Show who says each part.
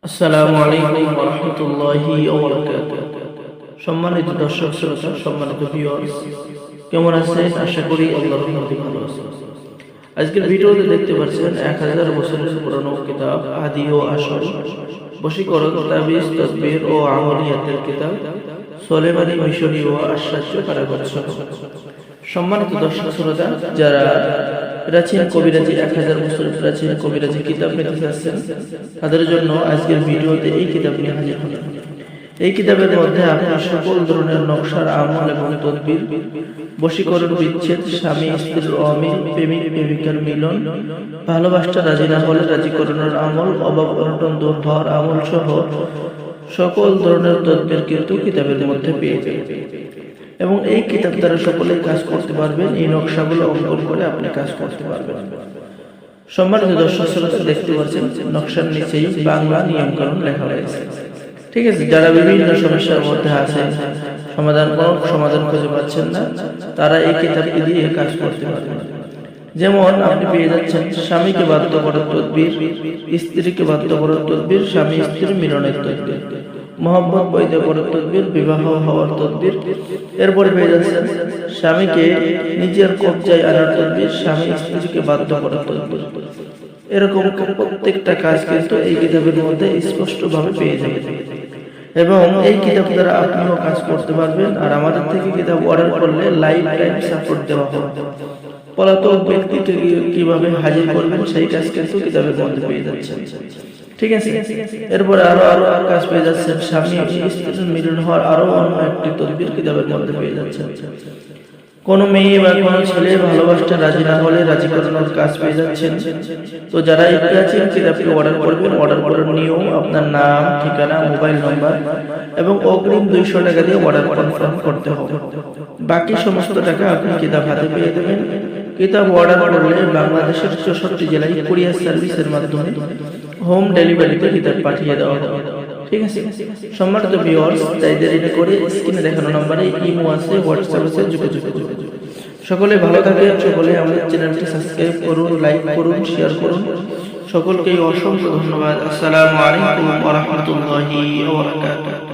Speaker 1: আসসালামু আলাইকুম ওয়া রাহমাতুল্লাহি ওয়া বারাকাতুহু। সম্মানিত দর্শক শ্রোতা, সম্মানিত ভিউয়ার্স, কেমন আছেন? আশা করি আল্লাহর রহমতে ভালো আছেন। আজকের ভিডিওতে দেখতে পাচ্ছেন 1000 বছরের পুরনো কিতাব আদি ও আসল বশীকরণ, তাবিজ, তদবির ও আমলিয়াতের কিতাব সুলাইমানী মিশরী ও আশ্চর্য কারাগার। সম্মানিত দর্শক শ্রোতা, যারা প্রাচীন কবিরাজি 1000 বছরের প্রাচীন কবিরাজি কিতাব নিতে চাচ্ছেন, তাদের জন্য আজকের ভিডিওতে এই কিতাব নিয়ে হাজির হলাম। এই কিতাবের মধ্যে আপনি সকল ধরনের নকশার আমল এবং তদবির, বশীকরণ, বিচ্ছেদ, স্বামী স্ত্রীর অমিল, প্রেমিক প্রেমিকার মিলন, ভালোবাসা রাজি না হলে রাজি করানোর আমল, অভাব অনটন দূর হওয়ার আমল সহ সকল ধরনের তদবির কিন্তু কিতাবের মধ্যে পেয়ে যাবেন। এবং এই কিতাব দ্বারা সকলেই কাজ করতে পারবেন। এই নকশাগুলো অঙ্কন করে আপনি কাজ করতে পারবেন। সম্মানিত দর্শক শ্রোতা, দেখতে পাচ্ছেন নকশার নিচেই বাংলা নিয়মকানুন লেখা রয়েছে। ঠিক আছে, যারা বিভিন্ন সমস্যার মধ্যে আছেন, সমাধান খুঁজে পাচ্ছেন না, তারা এই কিতাবটি দিয়ে কাজ করতে পারবেন। যেমন আপনি পেয়ে যাচ্ছেন স্বামীকে বাধ্য করার তদবির, স্ত্রীকে বাধ্য করার তদবির, স্বামী স্ত্রীর মিলনের তদবির, মোহাম্মদ বৈধ করার তদবির, বিবাহ হওয়ার তদবির। এরপরে পেয়ে যাচ্ছেন স্বামীকে নিজের কবজায় আনার তদবির, স্বামী স্ত্রীকে বাধ্য করার তদবির। এরকম প্রত্যেকটা কাজ কিন্তু এই কিতাবের মধ্যে স্পষ্টভাবে পেয়ে যাবেন। এবং এই কিতাব দ্বারা আপনিও কাজ করতে পারবেন। আর আমাদের থেকে কিতাব অর্ডার করলে লাইফ টাইম সাপোর্ট দেওয়া হবে। পলাতক ব্যক্তিকে কিভাবে হাজির করবেন সেই কাজ কিন্তু কিতাবের মধ্যে পেয়ে যাচ্ছেন। ঠিক আছে, এরপরে আরো কাজ পেয়ে যাচ্ছেন। স্বামী স্ত্রীর মিলন হওয়ার আরো অন্য একটি তদবির কিতাবের মধ্যে পেয়ে যাচ্ছেন। কোন মেয়ে বা কোন ছেলে ভালোবাসতে রাজি না হলে রাজি করানোর কাজ পেয়ে যাচ্ছেন। তো যারা এই প্রাচীন কিতাবটি অর্ডার করবেন, অর্ডার করার নিয়ম আপনার নাম, ঠিকানা, মোবাইল নম্বর এবং অগ্রিম 200 টাকা দিয়ে অর্ডার কনফার্ম করতে হবে। বাকি সমস্ত টাকা আপনি কিতাব হাতে পেয়ে দেবেন। কিতাব অর্ডার করলে বাংলাদেশের 64 জেলায় কুরিয়ার সার্ভিসের মাধ্যমে হোম ডেলিভারিতে কিতাব পাঠিয়ে দেওয়া হবে। ঠিক আছে, সম্মানিত ভিউয়ার্স, তাই দেরি করে স্ক্রিনে দেখানো নম্বরে ইমো আছে, হোয়াটসঅ্যাপ আছে, যোগাযোগ করুন। সকলে ভালো থাকেন, সকলে আমাদের চ্যানেলটি সাবস্ক্রাইব করুন, লাইক করুন, শেয়ার করুন। সকলকে অসংখ্য ধন্যবাদ। আসসালামু আলাইকুম ওয়া রাহমাতুল্লাহি ওয়া বারাকাতুহু।